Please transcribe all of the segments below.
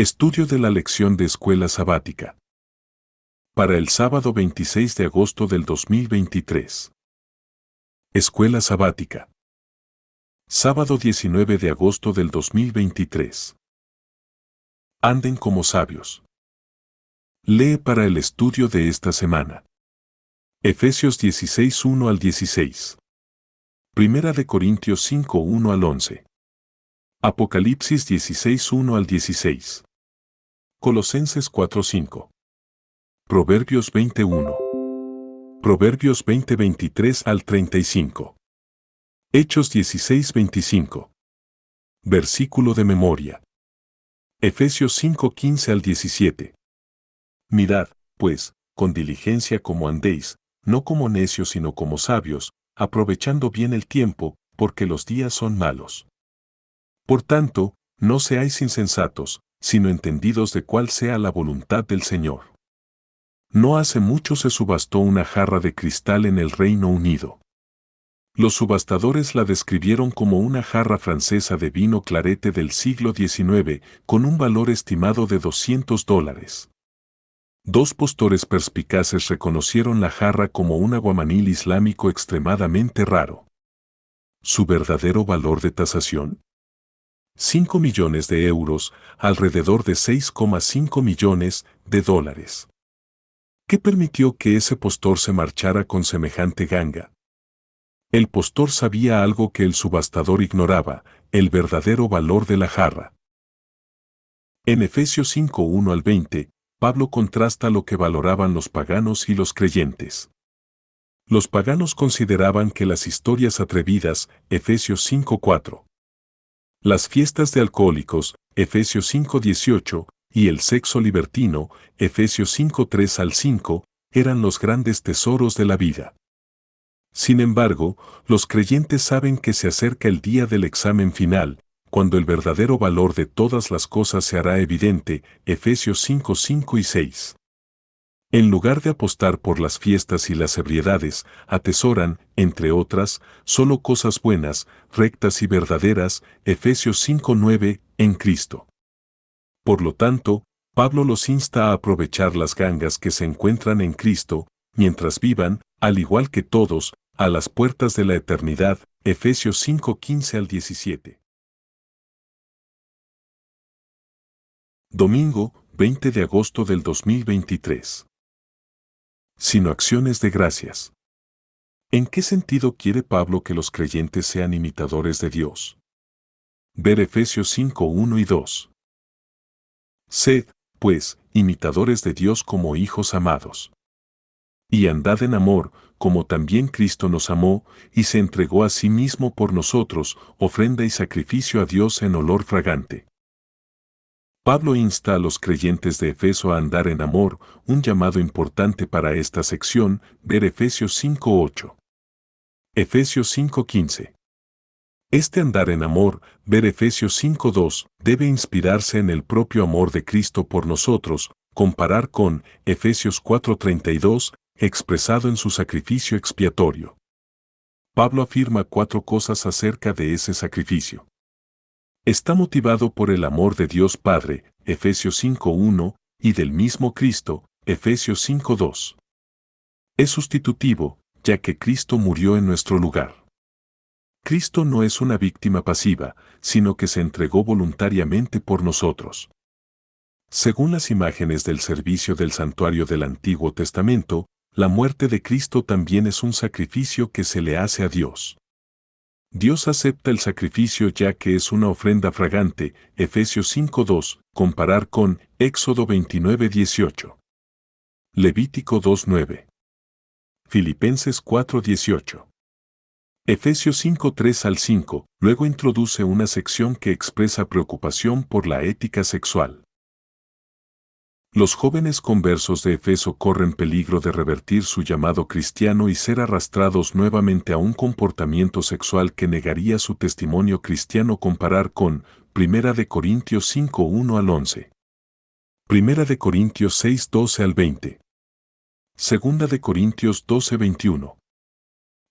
Estudio de la lección de escuela sabática. Para el sábado 26 de agosto del 2023. Escuela sabática. Sábado 19 de agosto del 2023. Anden como sabios. Lee para el estudio de esta semana. Efesios 16, 1 al 16. Primera de Corintios 5, 1 al 11. Apocalipsis 16, 1 al 16. Colosenses 4, 5. Proverbios 21. Proverbios 20, 23 al 35. Hechos 16, 25. Versículo de memoria. Efesios 5, 15 al 17. Mirad, pues, con diligencia como andéis, no como necios sino como sabios, aprovechando bien el tiempo, porque los días son malos. Por tanto, no seáis insensatos, sino entendidos de cuál sea la voluntad del Señor. No hace mucho se subastó una jarra de cristal en el Reino Unido. Los subastadores la describieron como una jarra francesa de vino clarete del siglo XIX, con un valor estimado de $200. Dos postores perspicaces reconocieron la jarra como un aguamanil islámico extremadamente raro. ¿Su verdadero valor de tasación? 5 millones de euros, alrededor de 6,5 millones de dólares. ¿Qué permitió que ese postor se marchara con semejante ganga? El postor sabía algo que el subastador ignoraba, el verdadero valor de la jarra. En Efesios 5, 1 al 20, Pablo contrasta lo que valoraban los paganos y los creyentes. Los paganos consideraban que las historias atrevidas, Efesios 5, 4. Las fiestas de alcohólicos, Efesios 5, 18, y el sexo libertino, Efesios 5, 3 al 5, eran los grandes tesoros de la vida. Sin embargo, los creyentes saben que se acerca el día del examen final, cuando el verdadero valor de todas las cosas se hará evidente, Efesios 5, 5 y 6. En lugar de apostar por las fiestas y las ebriedades, atesoran, entre otras, solo cosas buenas, rectas y verdaderas, Efesios 5, 9, en Cristo. Por lo tanto, Pablo los insta a aprovechar las gangas que se encuentran en Cristo, mientras vivan, al igual que todos, a las puertas de la eternidad, Efesios 5, 15 al 17. Domingo, 20 de agosto del 2023. Sino acciones de gracias. ¿En qué sentido quiere Pablo que los creyentes sean imitadores de Dios? Ver Efesios 5, 1 y 2. Sed, pues, imitadores de Dios como hijos amados. Y andad en amor, como también Cristo nos amó, y se entregó a sí mismo por nosotros, ofrenda y sacrificio a Dios en olor fragante. Pablo insta a los creyentes de Efeso a andar en amor, un llamado importante para esta sección, ver Efesios 5, 8. Efesios 5, 15. Este andar en amor, ver Efesios 5, 2, debe inspirarse en el propio amor de Cristo por nosotros, comparar con Efesios 4, 32, expresado en su sacrificio expiatorio. Pablo afirma 4 cosas acerca de ese sacrificio. Está motivado por el amor de Dios Padre, Efesios 5, 1, y del mismo Cristo, Efesios 5, 2. Es sustitutivo, ya que Cristo murió en nuestro lugar. Cristo no es una víctima pasiva, sino que se entregó voluntariamente por nosotros. Según las imágenes del servicio del santuario del Antiguo Testamento, la muerte de Cristo también es un sacrificio que se le hace a Dios. Dios acepta el sacrificio ya que es una ofrenda fragante, Efesios 5, 2, comparar con Éxodo 29, 18. Levítico 2, 9. Filipenses 4, 18. Efesios 5, 3 al 5, luego introduce una sección que expresa preocupación por la ética sexual. Los jóvenes conversos de Efeso corren peligro de revertir su llamado cristiano y ser arrastrados nuevamente a un comportamiento sexual que negaría su testimonio cristiano. Comparar con 1 de Corintios 5, 1 al 11. 1 de Corintios 6, 12 al 20. 2 de Corintios 12, 21.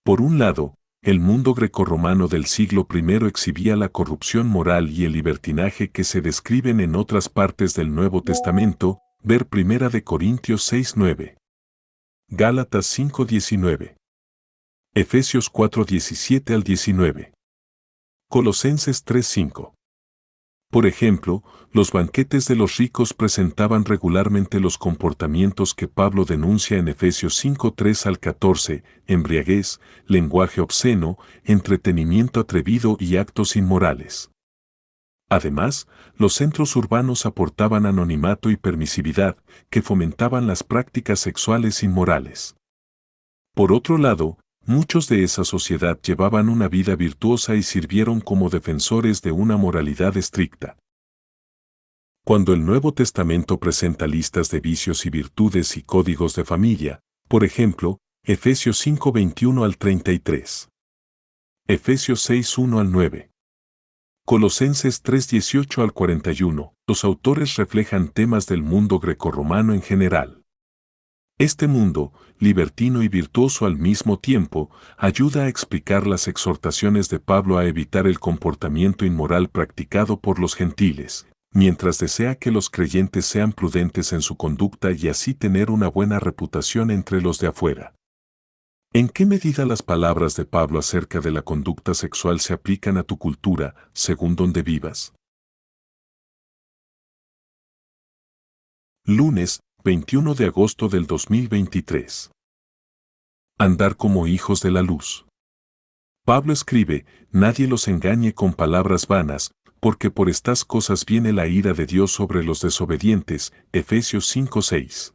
Por un lado, el mundo grecorromano del siglo I exhibía la corrupción moral y el libertinaje que se describen en otras partes del Nuevo Testamento, ver 1 de Corintios 6:9, Gálatas 5:19, Efesios 4:17 al 19, Colosenses 3:5. Por ejemplo, los banquetes de los ricos presentaban regularmente los comportamientos que Pablo denuncia en Efesios 5:3 al 14, embriaguez, lenguaje obsceno, entretenimiento atrevido y actos inmorales. Además, los centros urbanos aportaban anonimato y permisividad, que fomentaban las prácticas sexuales inmorales. Por otro lado, muchos de esa sociedad llevaban una vida virtuosa y sirvieron como defensores de una moralidad estricta. Cuando el Nuevo Testamento presenta listas de vicios y virtudes y códigos de familia, por ejemplo, Efesios 5:21 al 33, Efesios 6:1 al 9, Colosenses 3:18 al 41, los autores reflejan temas del mundo grecorromano en general. Este mundo, libertino y virtuoso al mismo tiempo, ayuda a explicar las exhortaciones de Pablo a evitar el comportamiento inmoral practicado por los gentiles, mientras desea que los creyentes sean prudentes en su conducta y así tener una buena reputación entre los de afuera. ¿En qué medida las palabras de Pablo acerca de la conducta sexual se aplican a tu cultura, según donde vivas? Lunes, 21 de agosto del 2023. Andar como hijos de la luz. Pablo escribe, nadie los engañe con palabras vanas, porque por estas cosas viene la ira de Dios sobre los desobedientes, Efesios 5:6.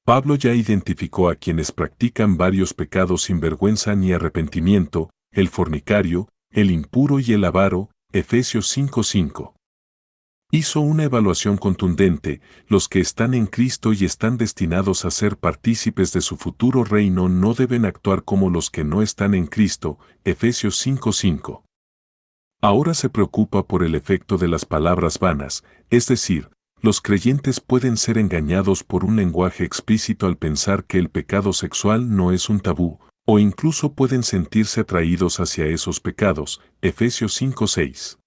Pablo ya identificó a quienes practican varios pecados sin vergüenza ni arrepentimiento, el fornicario, el impuro y el avaro, Efesios 5:5. Hizo una evaluación contundente, los que están en Cristo y están destinados a ser partícipes de su futuro reino no deben actuar como los que no están en Cristo, Efesios 5:5. Ahora se preocupa por el efecto de las palabras vanas, es decir, los creyentes pueden ser engañados por un lenguaje explícito al pensar que el pecado sexual no es un tabú, o incluso pueden sentirse atraídos hacia esos pecados, Efesios 5:6.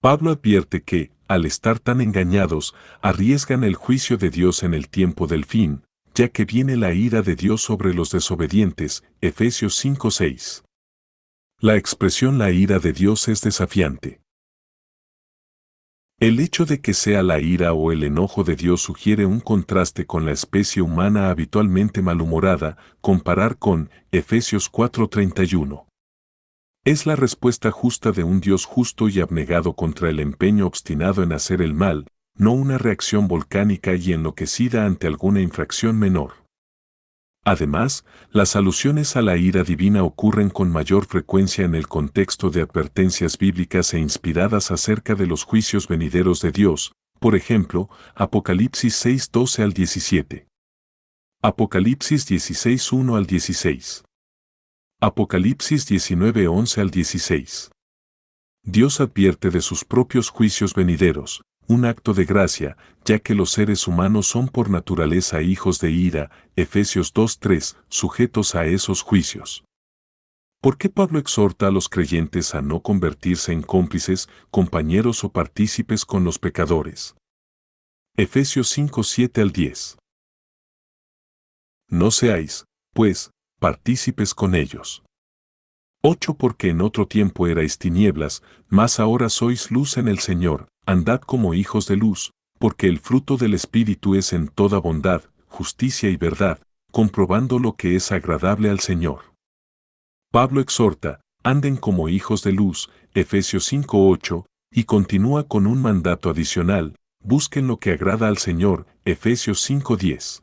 Pablo advierte que, al estar tan engañados, arriesgan el juicio de Dios en el tiempo del fin, ya que viene la ira de Dios sobre los desobedientes, Efesios 5:6. La expresión la ira de Dios es desafiante. El hecho de que sea la ira o el enojo de Dios sugiere un contraste con la especie humana habitualmente malhumorada, comparar con Efesios 4:31. Es la respuesta justa de un Dios justo y abnegado contra el empeño obstinado en hacer el mal, no una reacción volcánica y enloquecida ante alguna infracción menor. Además, las alusiones a la ira divina ocurren con mayor frecuencia en el contexto de advertencias bíblicas e inspiradas acerca de los juicios venideros de Dios, por ejemplo, Apocalipsis 6:12 al 17. Apocalipsis 16:1 al 16. Apocalipsis 19:11 al 16. Dios advierte de sus propios juicios venideros, un acto de gracia, ya que los seres humanos son por naturaleza hijos de ira, Efesios 2:3, sujetos a esos juicios. ¿Por qué Pablo exhorta a los creyentes a no convertirse en cómplices, compañeros o partícipes con los pecadores? Efesios 5:7 al 10. No seáis, pues, partícipes con ellos. 8 Porque en otro tiempo erais tinieblas, mas ahora sois luz en el Señor, andad como hijos de luz, porque el fruto del Espíritu es en toda bondad, justicia y verdad, comprobando lo que es agradable al Señor. Pablo exhorta, anden como hijos de luz, Efesios 5:8, y continúa con un mandato adicional, busquen lo que agrada al Señor, Efesios 5:10.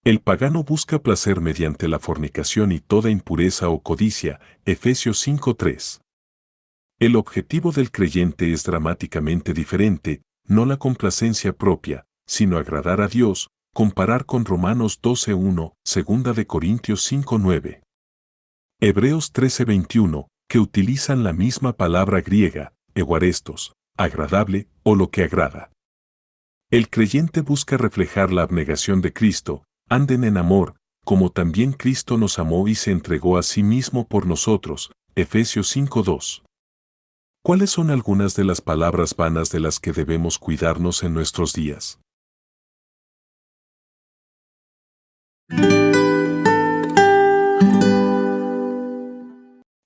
El pagano busca placer mediante la fornicación y toda impureza o codicia, Efesios 5:3. El objetivo del creyente es dramáticamente diferente, no la complacencia propia, sino agradar a Dios, comparar con Romanos 12:1, 2 de Corintios 5:9. Hebreos 13:21, que utilizan la misma palabra griega, euarestos, agradable o lo que agrada. El creyente busca reflejar la abnegación de Cristo, anden en amor, como también Cristo nos amó y se entregó a sí mismo por nosotros. Efesios 5:2. ¿Cuáles son algunas de las palabras vanas de las que debemos cuidarnos en nuestros días?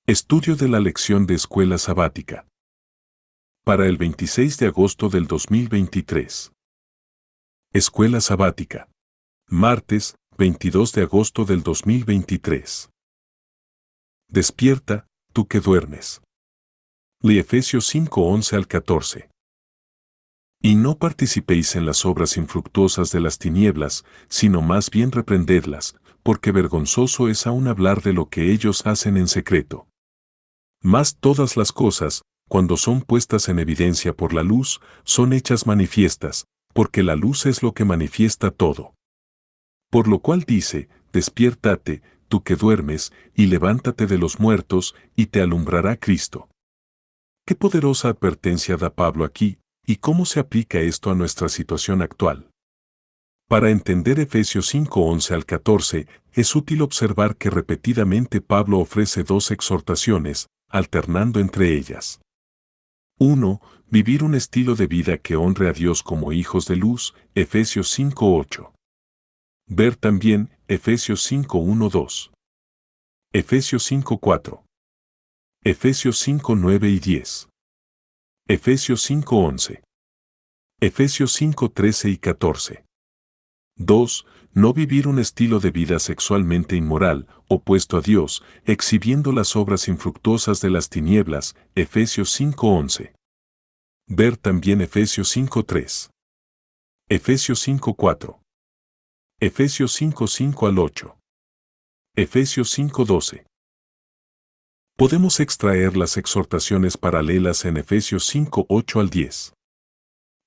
Estudio de la lección de escuela sabática. Para el 26 de agosto del 2023. Escuela sabática. Martes, 22 de agosto del 2023. Despierta, tú que duermes. Lee Efesios 5:11 al 14. Y no participéis en las obras infructuosas de las tinieblas, sino más bien reprendedlas, porque vergonzoso es aún hablar de lo que ellos hacen en secreto. Mas todas las cosas, cuando son puestas en evidencia por la luz, son hechas manifiestas, porque la luz es lo que manifiesta todo. Por lo cual dice, despiértate, tú que duermes, y levántate de los muertos, y te alumbrará Cristo. Qué poderosa advertencia da Pablo aquí, y cómo se aplica esto a nuestra situación actual. Para entender Efesios 5:11 al 14, es útil observar que repetidamente Pablo ofrece dos exhortaciones, alternando entre ellas. 1. Vivir un estilo de vida que honre a Dios como hijos de luz, Efesios 5:8. Ver también, Efesios 5:1-2. Efesios 5:4. Efesios 5:9 y 10. Efesios 5:11. Efesios 5:13 y 14. 2. No vivir un estilo de vida sexualmente inmoral, opuesto a Dios, exhibiendo las obras infructuosas de las tinieblas, Efesios 5:11. Ver también Efesios 5:3. Efesios 5:4. Efesios 5:5 al 8. Efesios 5:12. Podemos extraer las exhortaciones paralelas en Efesios 5:8 al 10.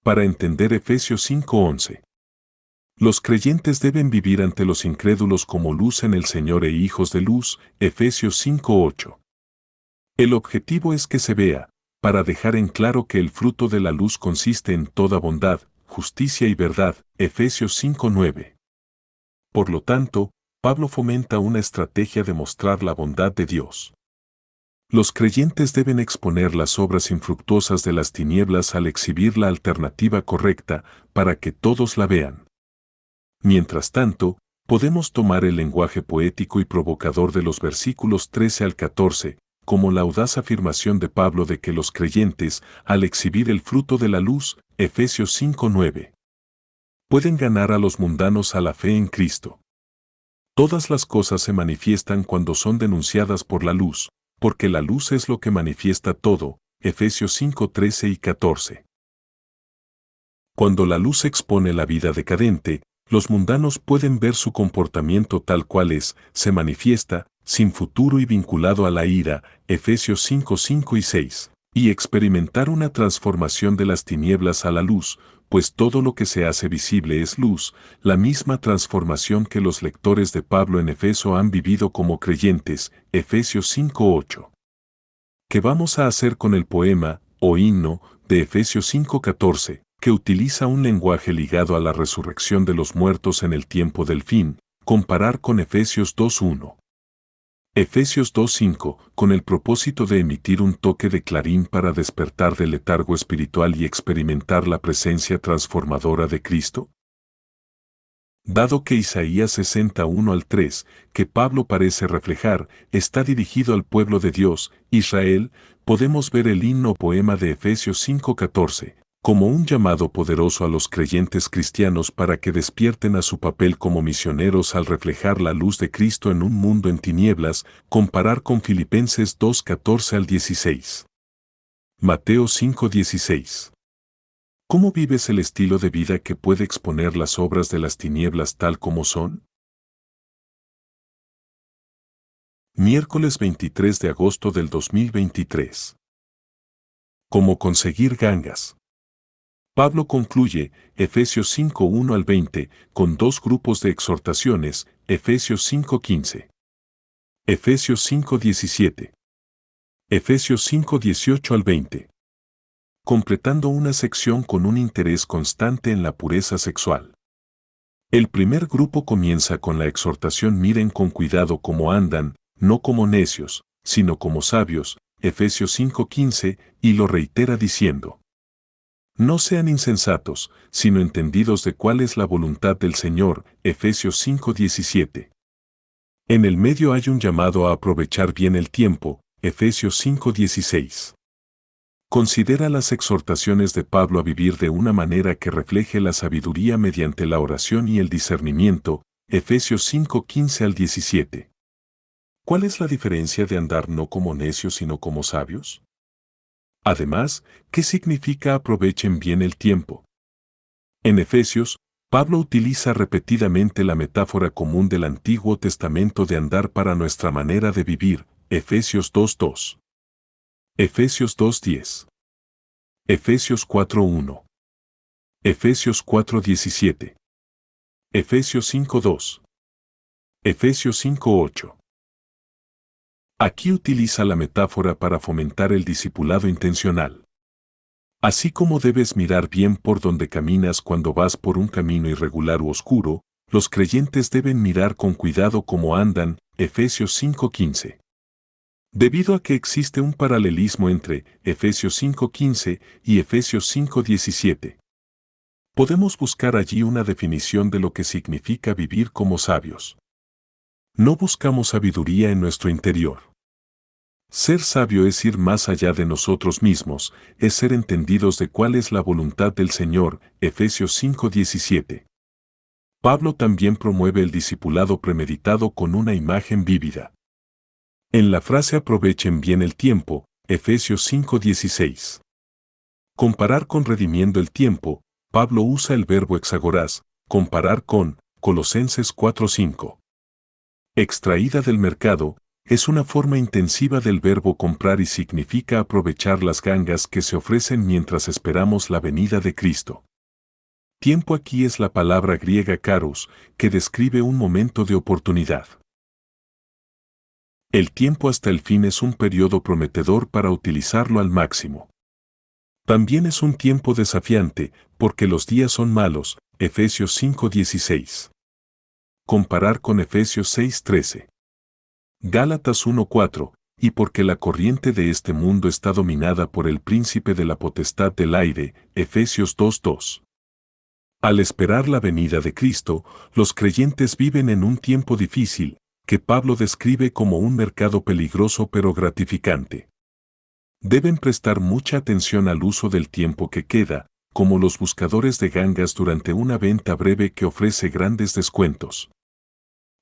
Para entender Efesios 5:11. Los creyentes deben vivir ante los incrédulos como luz en el Señor e hijos de luz, Efesios 5:8. El objetivo es que se vea, para dejar en claro que el fruto de la luz consiste en toda bondad, justicia y verdad, Efesios 5:9. Por lo tanto, Pablo fomenta una estrategia de mostrar la bondad de Dios. Los creyentes deben exponer las obras infructuosas de las tinieblas al exhibir la alternativa correcta, para que todos la vean. Mientras tanto, podemos tomar el lenguaje poético y provocador de los versículos 13 al 14, como la audaz afirmación de Pablo de que los creyentes, al exhibir el fruto de la luz, Efesios 5:9, pueden ganar a los mundanos a la fe en Cristo. Todas las cosas se manifiestan cuando son denunciadas por la luz, porque la luz es lo que manifiesta todo, Efesios 5:13 y 14. Cuando la luz expone la vida decadente, los mundanos pueden ver su comportamiento tal cual es, se manifiesta, sin futuro y vinculado a la ira, Efesios 5:5 y 6, y experimentar una transformación de las tinieblas a la luz, pues todo lo que se hace visible es luz, la misma transformación que los lectores de Pablo en Efeso han vivido como creyentes, Efesios 5:8. ¿Qué vamos a hacer con el poema, o himno, de Efesios 5:14? Que utiliza un lenguaje ligado a la resurrección de los muertos en el tiempo del fin, comparar con Efesios 2:1. Efesios 2:5, con el propósito de emitir un toque de clarín para despertar del letargo espiritual y experimentar la presencia transformadora de Cristo. Dado que Isaías 61 al 3, que Pablo parece reflejar, está dirigido al pueblo de Dios, Israel, podemos ver el himno o poema de Efesios 5:14, como un llamado poderoso a los creyentes cristianos para que despierten a su papel como misioneros al reflejar la luz de Cristo en un mundo en tinieblas, comparar con Filipenses 2:14 al 16. Mateo 5:16. ¿Cómo vives el estilo de vida que puede exponer las obras de las tinieblas tal como son? Miércoles 23 de agosto del 2023. ¿Cómo conseguir gangas? Pablo concluye, Efesios 5:1 al 20, con dos grupos de exhortaciones, Efesios 5:15, Efesios 5:17, Efesios 5:18 al 20. Completando una sección con un interés constante en la pureza sexual. El primer grupo comienza con la exhortación: miren con cuidado cómo andan, no como necios, sino como sabios, Efesios 5:15, y lo reitera diciendo: no sean insensatos, sino entendidos de cuál es la voluntad del Señor, Efesios 5:17. En el medio hay un llamado a aprovechar bien el tiempo, Efesios 5:16. Considera las exhortaciones de Pablo a vivir de una manera que refleje la sabiduría mediante la oración y el discernimiento, Efesios 5:15 al 17. ¿Cuál es la diferencia de andar no como necios sino como sabios? Además, ¿qué significa aprovechen bien el tiempo? En Efesios, Pablo utiliza repetidamente la metáfora común del Antiguo Testamento de andar para nuestra manera de vivir, Efesios 2:2. Efesios 2:10. Efesios 4:1. Efesios 4:17. Efesios 5:2. Efesios 5:8. Aquí utiliza la metáfora para fomentar el discipulado intencional. Así como debes mirar bien por donde caminas cuando vas por un camino irregular u oscuro, los creyentes deben mirar con cuidado cómo andan, Efesios 5:15. Debido a que existe un paralelismo entre Efesios 5:15 y Efesios 5:17, podemos buscar allí una definición de lo que significa vivir como sabios. No buscamos sabiduría en nuestro interior. Ser sabio es ir más allá de nosotros mismos, es ser entendidos de cuál es la voluntad del Señor, Efesios 5:17. Pablo también promueve el discipulado premeditado con una imagen vívida. En la frase aprovechen bien el tiempo, Efesios 5:16. Comparar con redimiendo el tiempo, Pablo usa el verbo exagoras, comparar con, Colosenses 4:5. Extraída del mercado, es una forma intensiva del verbo comprar y significa aprovechar las gangas que se ofrecen mientras esperamos la venida de Cristo. Tiempo aquí es la palabra griega kairos, que describe un momento de oportunidad. El tiempo hasta el fin es un periodo prometedor para utilizarlo al máximo. También es un tiempo desafiante, porque los días son malos, Efesios 5:16. Comparar con Efesios 6:13. Gálatas 1:4, y porque la corriente de este mundo está dominada por el príncipe de la potestad del aire, Efesios 2:2. Al esperar la venida de Cristo, los creyentes viven en un tiempo difícil, que Pablo describe como un mercado peligroso pero gratificante. Deben prestar mucha atención al uso del tiempo que queda, como los buscadores de gangas durante una venta breve que ofrece grandes descuentos.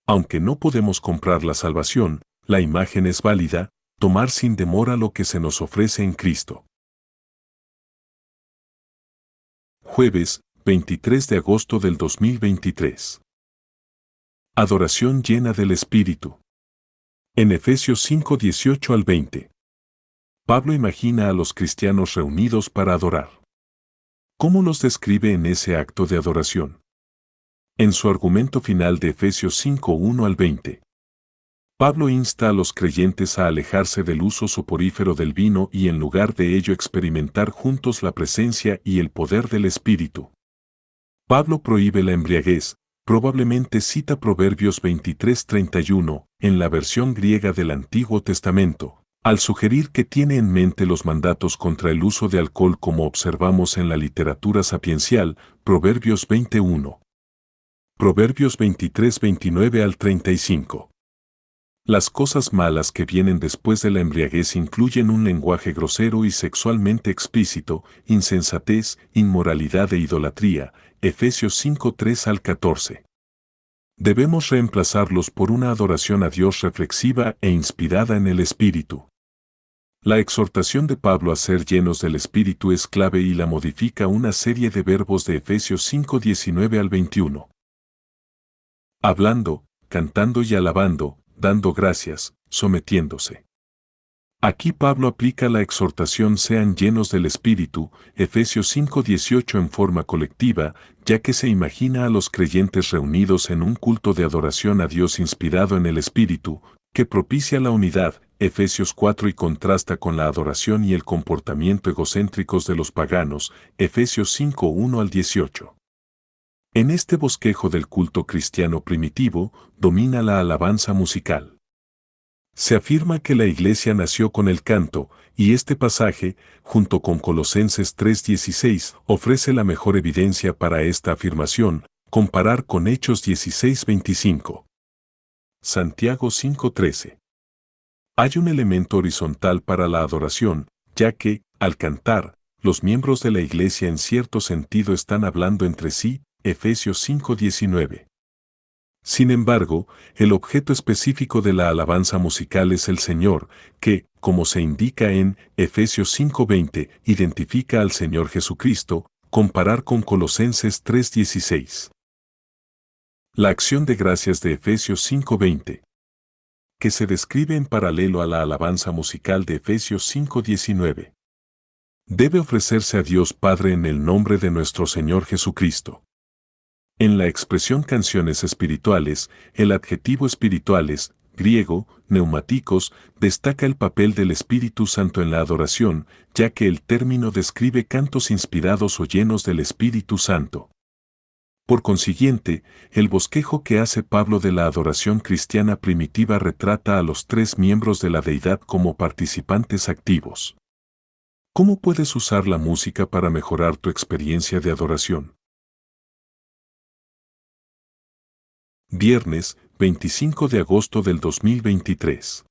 Aunque no podemos comprar la salvación, la imagen es válida: tomar sin demora lo que se nos ofrece en Cristo. Jueves, 23 de agosto del 2023. Adoración llena del Espíritu. En Efesios 5:18 al 20. Pablo imagina a los cristianos reunidos para adorar. ¿Cómo los describe en ese acto de adoración? En su argumento final de Efesios 5:1 al 20. Pablo insta a los creyentes a alejarse del uso soporífero del vino y en lugar de ello experimentar juntos la presencia y el poder del Espíritu. Pablo prohíbe la embriaguez, probablemente cita Proverbios 23:31, en la versión griega del Antiguo Testamento, al sugerir que tiene en mente los mandatos contra el uso de alcohol como observamos en la literatura sapiencial, Proverbios 21. Proverbios 23:29 al 35. Las cosas malas que vienen después de la embriaguez incluyen un lenguaje grosero y sexualmente explícito, insensatez, inmoralidad e idolatría, Efesios 5:3 al 14. Debemos reemplazarlos por una adoración a Dios reflexiva e inspirada en el Espíritu. La exhortación de Pablo a ser llenos del Espíritu es clave y la modifica una serie de verbos de Efesios 5:19 al 21. Hablando, cantando y alabando, dando gracias, sometiéndose. Aquí Pablo aplica la exhortación sean llenos del Espíritu, Efesios 5:18 en forma colectiva, ya que se imagina a los creyentes reunidos en un culto de adoración a Dios inspirado en el Espíritu, que propicia la unidad, Efesios 4 y contrasta con la adoración y el comportamiento egocéntricos de los paganos, Efesios 5:1 al 18. En este bosquejo del culto cristiano primitivo, domina la alabanza musical. Se afirma que la Iglesia nació con el canto, y este pasaje, junto con Colosenses 3:16, ofrece la mejor evidencia para esta afirmación, comparar con Hechos 16:25. Santiago 5:13. Hay un elemento horizontal para la adoración, ya que, al cantar, los miembros de la Iglesia en cierto sentido están hablando entre sí, Efesios 5:19. Sin embargo, el objeto específico de la alabanza musical es el Señor, que, como se indica en Efesios 5:20, identifica al Señor Jesucristo, comparar con Colosenses 3:16. La acción de gracias de Efesios 5:20, que se describe en paralelo a la alabanza musical de Efesios 5:19, debe ofrecerse a Dios Padre en el nombre de nuestro Señor Jesucristo. En la expresión canciones espirituales, el adjetivo espirituales, griego, neumáticos, destaca el papel del Espíritu Santo en la adoración, ya que el término describe cantos inspirados o llenos del Espíritu Santo. Por consiguiente, el bosquejo que hace Pablo de la adoración cristiana primitiva retrata a los tres miembros de la deidad como participantes activos. ¿Cómo puedes usar la música para mejorar tu experiencia de adoración? Viernes, 25 de agosto del 2023.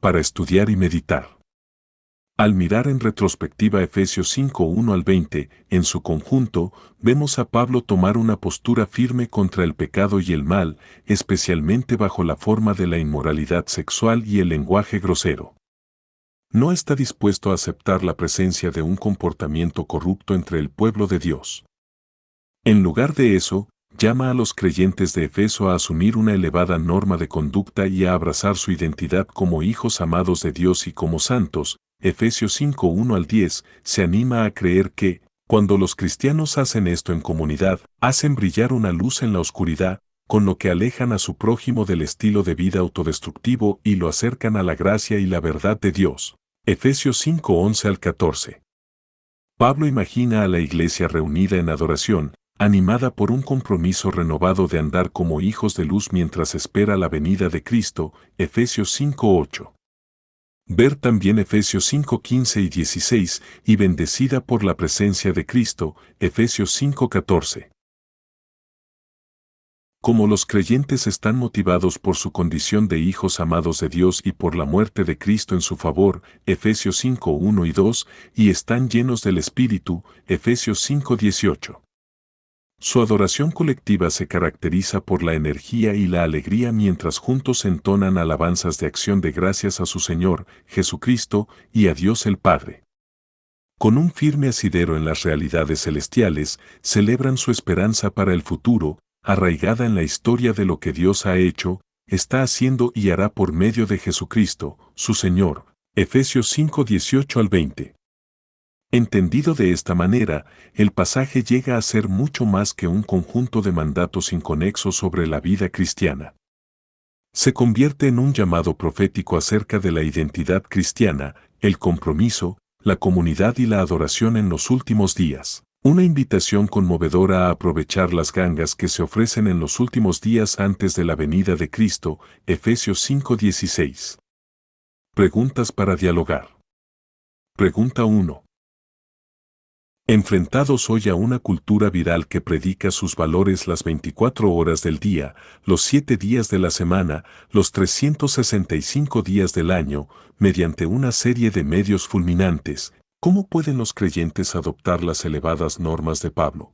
Para estudiar y meditar. Al mirar en retrospectiva Efesios 5:1 al 20, en su conjunto, vemos a Pablo tomar una postura firme contra el pecado y el mal, especialmente bajo la forma de la inmoralidad sexual y el lenguaje grosero. No está dispuesto a aceptar la presencia de un comportamiento corrupto entre el pueblo de Dios. En lugar de eso, llama a los creyentes de Efeso a asumir una elevada norma de conducta y a abrazar su identidad como hijos amados de Dios y como santos. Efesios 5:1 al 10 se anima a creer que, cuando los cristianos hacen esto en comunidad, hacen brillar una luz en la oscuridad, con lo que alejan a su prójimo del estilo de vida autodestructivo y lo acercan a la gracia y la verdad de Dios. Efesios 5:11 al 14. Pablo imagina a la iglesia reunida en adoración, animada por un compromiso renovado de andar como hijos de luz mientras espera la venida de Cristo, Efesios 5:8. Ver también Efesios 5:15 y 16, y bendecida por la presencia de Cristo, Efesios 5:14. Como los creyentes están motivados por su condición de hijos amados de Dios y por la muerte de Cristo en su favor, Efesios 5:1 y 2, y están llenos del Espíritu, Efesios 5:18. Su adoración colectiva se caracteriza por la energía y la alegría mientras juntos entonan alabanzas de acción de gracias a su Señor, Jesucristo, y a Dios el Padre. Con un firme asidero en las realidades celestiales, celebran su esperanza para el futuro, arraigada en la historia de lo que Dios ha hecho, está haciendo y hará por medio de Jesucristo, su Señor. Efesios 5:18 al 20. Entendido de esta manera, el pasaje llega a ser mucho más que un conjunto de mandatos inconexos sobre la vida cristiana. Se convierte en un llamado profético acerca de la identidad cristiana, el compromiso, la comunidad y la adoración en los últimos días. Una invitación conmovedora a aprovechar las gangas que se ofrecen en los últimos días antes de la venida de Cristo, Efesios 5:16. Preguntas para dialogar. Pregunta 1. Enfrentados hoy a una cultura viral que predica sus valores las 24 horas del día, los 7 días de la semana, los 365 días del año, mediante una serie de medios fulminantes, ¿cómo pueden los creyentes adoptar las elevadas normas de Pablo?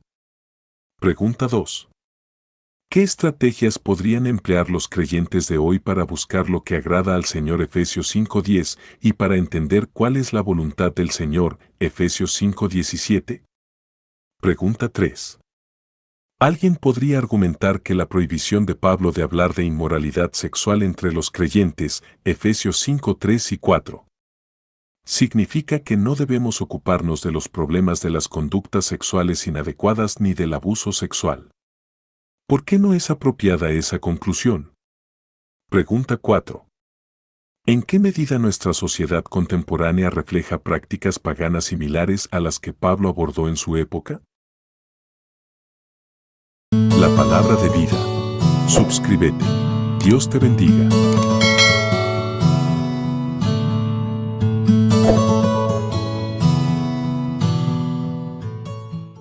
Pregunta 2. ¿Qué estrategias podrían emplear los creyentes de hoy para buscar lo que agrada al Señor? Efesios 5:10, y para entender cuál es la voluntad del Señor, Efesios 5:17. Pregunta 3. Alguien podría argumentar que la prohibición de Pablo de hablar de inmoralidad sexual entre los creyentes, Efesios 5:3 y 4. Significa que no debemos ocuparnos de los problemas de las conductas sexuales inadecuadas ni del abuso sexual. ¿Por qué no es apropiada esa conclusión? Pregunta 4. ¿En qué medida nuestra sociedad contemporánea refleja prácticas paganas similares a las que Pablo abordó en su época? La palabra de vida. Suscríbete. Dios te bendiga.